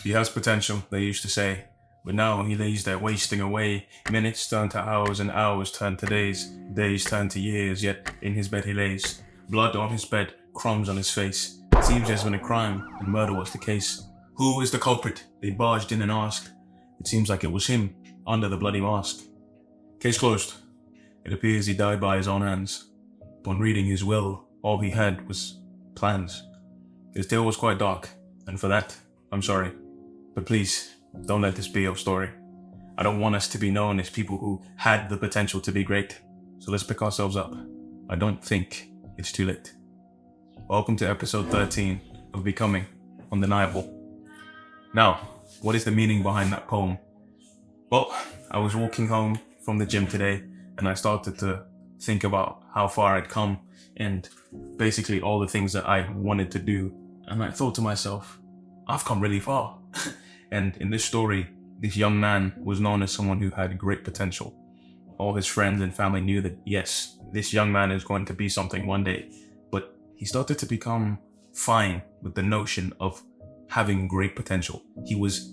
He has potential, they used to say, but now he lays there wasting away. Minutes turn to hours and hours turn to days. Days turn to years, yet in his bed he lays. Blood on his bed, crumbs on his face. It seems there's been a crime, and murder was the case. Who is the culprit? They barged in and asked. It seems like it was him, under the bloody mask. Case closed. It appears he died by his own hands. Upon reading his will, all he had was plans. His tale was quite dark, and for that, I'm sorry. But please, don't let this be your story. I don't want us to be known as people who had the potential to be great. So let's pick ourselves up. I don't think it's too late. Welcome to episode 13 of Becoming Undeniable. Now, what is the meaning behind that poem? Well, I was walking home from the gym today and I started to think about how far I'd come and basically all the things that I wanted to do. And I thought to myself, I've come really far. And in this story, this young man was known as someone who had great potential. All his friends and family knew that, yes, this young man is going to be something one day. But he started to become fine with the notion of having great potential. His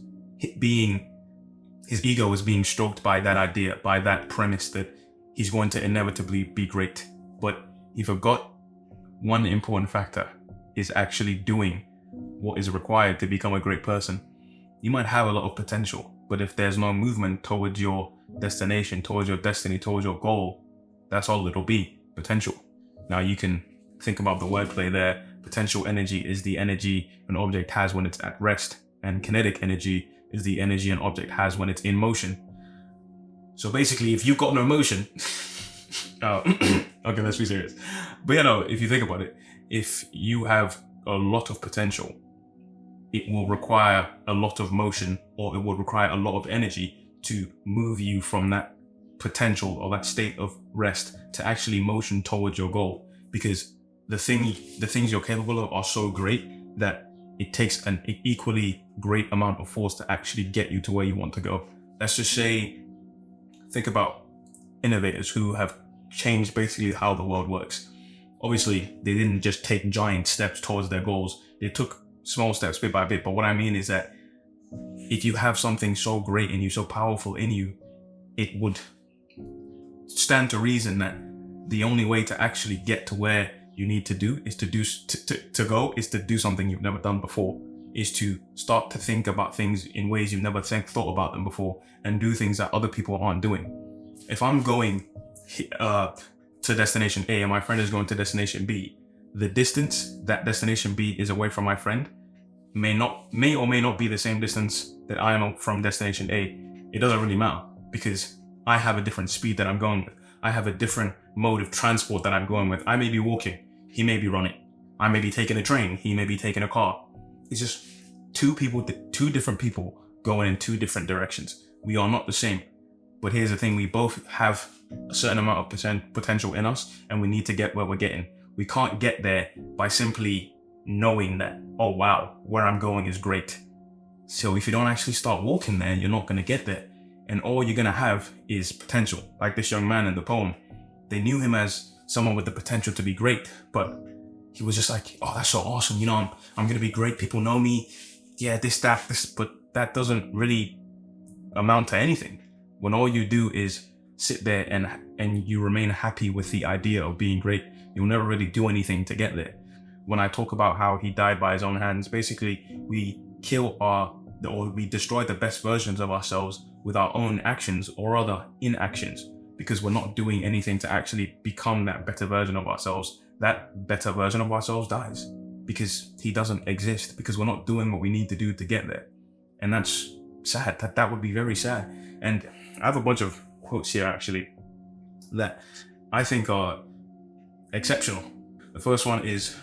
ego was being stroked by that idea, by that premise that he's going to inevitably be great. But he forgot one important factor is actually doing what is required to become a great person. You might have a lot of potential, but if there's no movement towards your destination, towards your destiny, towards your goal, that's all it'll be, potential. Now you can think about the wordplay there. Potential energy is the energy an object has when it's at rest, and kinetic energy is the energy an object has when it's in motion. So basically, if you've got no motion, okay, let's be serious. But if you think about it, if you have a lot of potential, it will require a lot of motion, or it will require a lot of energy to move you from that potential or that state of rest to actually motion towards your goal. Because the things you're capable of are so great that it takes an equally great amount of force to actually get you to where you want to go. Let's just say, think about innovators who have changed basically how the world works. Obviously, they didn't just take giant steps towards their goals. They took small steps bit by bit. But what I mean is that if you have something so great in you, so powerful in you, it would stand to reason that the only way to actually get to where you need to do is to do something you've never done before, is to start to think about things in ways you've never thought about them before, and do things that other people aren't doing. If I'm going to destination A and my friend is going to destination B, the distance that destination B is away from my friend may or may not be the same distance that I am from destination A. It doesn't really matter because I have a different speed that I'm going with. I have a different mode of transport that I'm going with. I may be walking, he may be running. I may be taking a train, he may be taking a car. It's just two different people going in two different directions. We are not the same. But here's the thing, we both have a certain amount of potential in us, and we need to get where we're getting. We can't get there by simply knowing that, oh wow, where I'm going is great. So if you don't actually start walking there, you're not going to get there. And all you're going to have is potential. Like this young man in the poem, they knew him as someone with the potential to be great, but he was just like, oh, that's so awesome. I'm going to be great. People know me. Yeah, this, but that doesn't really amount to anything. When all you do is sit there and you remain happy with the idea of being great, you'll never really do anything to get there. When I talk about how he died by his own hands, basically we we destroy the best versions of ourselves with our own actions or other inactions, because we're not doing anything to actually become that better version of ourselves. That better version of ourselves dies because he doesn't exist, because we're not doing what we need to do to get there. And that's sad. That would be very sad. And I have a bunch of quotes here actually that I think are exceptional. The first one is,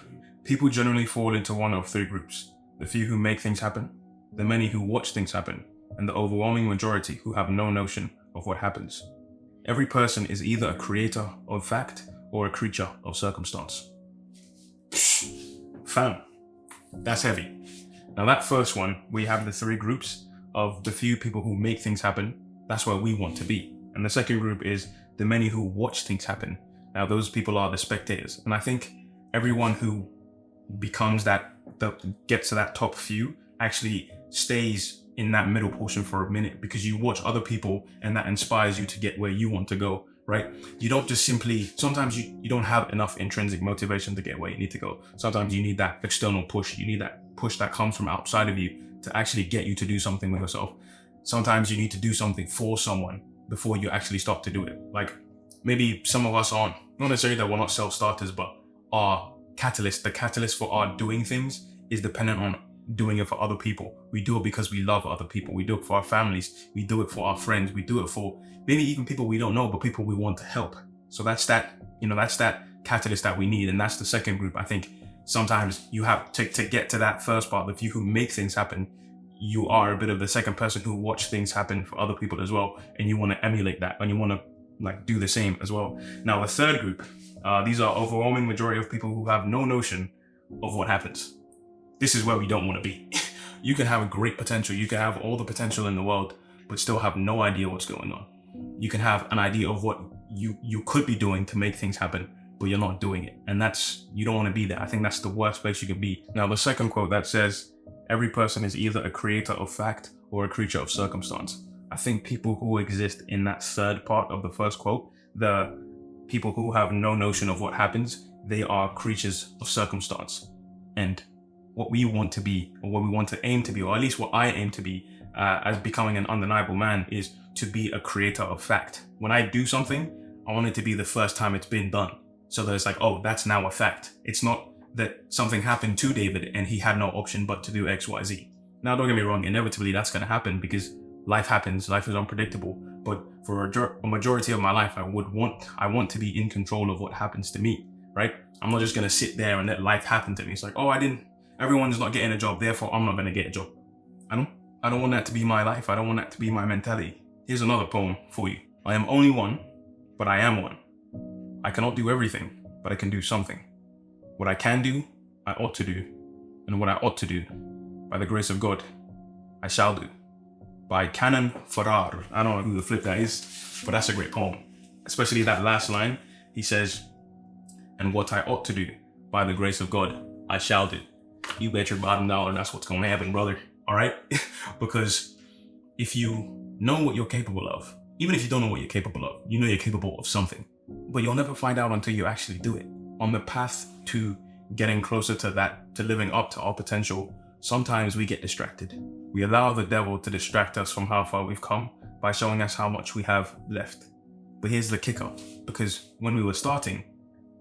people generally fall into one of three groups: the few who make things happen, the many who watch things happen, and the overwhelming majority who have no notion of what happens. Every person is either a creator of fact or a creature of circumstance. Fam, that's heavy. Now that first one, we have the three groups of the few people who make things happen. That's where we want to be. And the second group is the many who watch things happen. Now those people are the spectators. And I think everyone who becomes gets to that top few actually stays in that middle portion for a minute because you watch other people and that inspires you to get where you want to go, right? You don't just simply, sometimes you don't have enough intrinsic motivation to get where you need to go. Sometimes you need that external push. You need that push that comes from outside of you to actually get you to do something with yourself. Sometimes you need to do something for someone before you actually start to do it. Like maybe some of us aren't, not necessarily that we're not self-starters, but our catalyst, the catalyst for our doing things is dependent on doing it for other people. We do it because we love other people. We do it for our families. We do it for our friends. We do it for maybe even people we don't know, but people we want to help. So that's that, that's that catalyst that we need. And that's the second group. I think sometimes you have to get to that first part. If you can make things happen, you are a bit of the second person who watch things happen for other people as well. And you want to emulate that and you want to like do the same as well. Now, the third group, these are overwhelming majority of people who have no notion of what happens. This is where we don't want to be. You can have a great potential. You can have all the potential in the world, but still have no idea what's going on. You can have an idea of what you could be doing to make things happen, but you're not doing it. And you don't want to be there. I think that's the worst place you can be. Now, the second quote that says, every person is either a creator of fact or a creature of circumstance. I think people who exist in that third part of the first quote, the people who have no notion of what happens, they are creatures of circumstance. And what we want to be, or what we want to aim to be, or at least what I aim to be as becoming an undeniable man, is to be a creator of fact. When I do something, I want it to be the first time it's been done. So that it's like, oh, that's now a fact. It's not that something happened to David and he had no option but to do X, Y, Z. Now, don't get me wrong, inevitably that's going to happen because life happens, life is unpredictable. But for a majority of my life, I want to be in control of what happens to me, right? I'm not just going to sit there and let life happen to me. It's like, oh, everyone's not getting a job, therefore I'm not going to get a job. I don't want that to be my life. I don't want that to be my mentality. Here's another poem for you. I am only one, but I am one. I cannot do everything, but I can do something. What I can do, I ought to do. And what I ought to do, by the grace of God, I shall do. By Canon Farrar. I don't know who the flip that is, but that's a great poem. Especially that last line. He says, and what I ought to do, by the grace of God, I shall do. You bet your bottom dollar that's what's going to happen, brother. All right? Because if you know what you're capable of, even if you don't know what you're capable of, you know you're capable of something, but you'll never find out until you actually do it. On the path to getting closer to that, to living up to our potential, sometimes we get distracted. We allow the devil to distract us from how far we've come by showing us how much we have left. But here's the kicker, because when we were starting,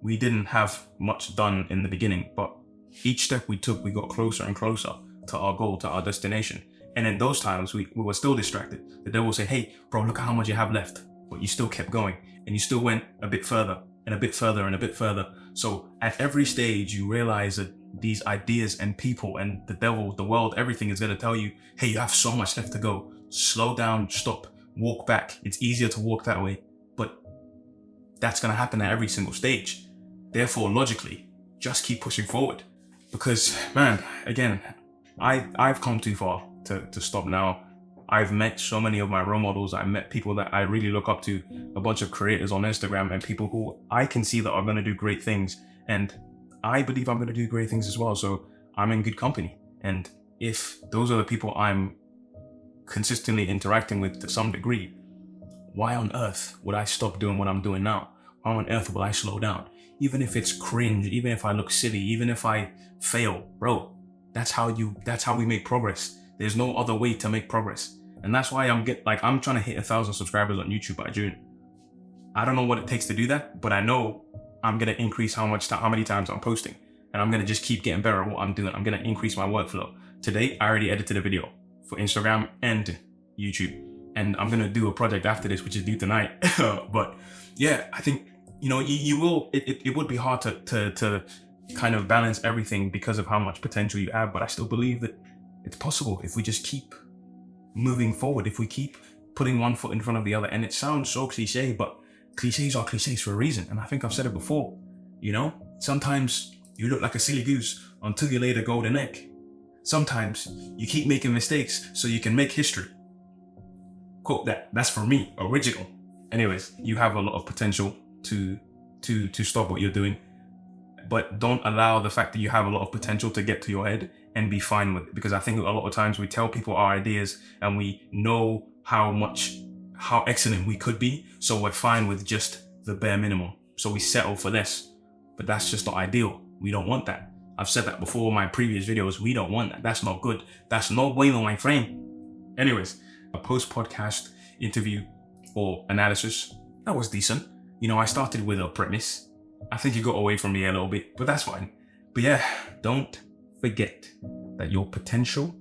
we didn't have much done in the beginning, but each step we took, we got closer and closer to our goal, to our destination. And in those times, we were still distracted. The devil will say, hey, bro, look at how much you have left. But you still kept going and you still went a bit further and a bit further and a bit further. So at every stage, you realize that these ideas and people and the devil, the world, everything is going to tell you, hey, you have so much left to go. Slow down, stop, walk back. It's easier to walk that way. But that's going to happen at every single stage. Therefore, logically, just keep pushing forward. Because, man, again, I've come too far to stop now. I've met so many of my role models. I met people that I really look up to, a bunch of creators on Instagram and people who I can see that are going to do great things. And I believe I'm going to do great things as well. So I'm in good company. And if those are the people I'm consistently interacting with to some degree, why on earth would I stop doing what I'm doing now? Why on earth will I slow down? Even if it's cringe, even if I look silly, even if I fail, bro, that's how we make progress. There's no other way to make progress. And that's why I'm trying to hit 1,000 subscribers on YouTube by June. I don't know what it takes to do that, but I know I'm going to increase how many times I'm posting. And I'm going to just keep getting better at what I'm doing. I'm going to increase my workflow. Today, I already edited a video for Instagram and YouTube. And I'm going to do a project after this, which is due tonight. But yeah, I think, it would be hard to kind of balance everything because of how much potential you have. But I still believe that it's possible if we just keep moving forward, if we keep putting one foot in front of the other. And it sounds so cliche, but cliches are cliches for a reason. And I think I've said it before, sometimes you look like a silly goose until you lay the golden egg. Sometimes you keep making mistakes so you can make history. Quote that. That's for me, original. Anyways, you have a lot of potential to stop what you're doing, but don't allow the fact that you have a lot of potential to get to your head and be fine with it. Because I think a lot of times we tell people our ideas and we know how excellent we could be. So we're fine with just the bare minimum. So we settle for this, but that's just not ideal. We don't want that. I've said that before in my previous videos. We don't want that. That's not good. That's no bueno, my friend. Anyways, a post-podcast interview or analysis, that was decent. You know, I started with a premise. I think you got away from me a little bit, but that's fine. But yeah, don't forget that your potential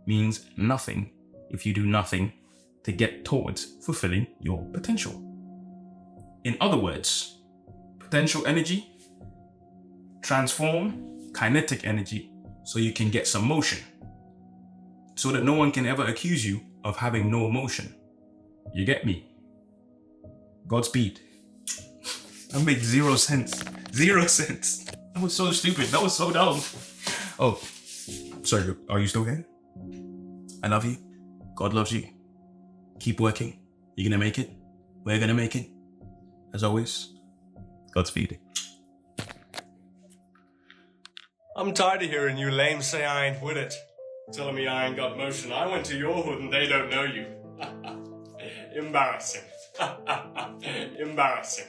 means nothing if you do nothing to get towards fulfilling your potential. In other words, potential energy, transform kinetic energy so you can get some motion, so that no one can ever accuse you of having no emotion. You get me? Godspeed. That makes 0 sense. 0 sense. That was so stupid. That was so dumb. Oh, sorry. Are you still here? I love you. God loves you. Keep working. You're gonna make it. We're gonna make it. As always, Godspeed. I'm tired of hearing you lame say I ain't with it. Telling me I ain't got motion. I went to your hood and they don't know you. Embarrassing. Embarrassing.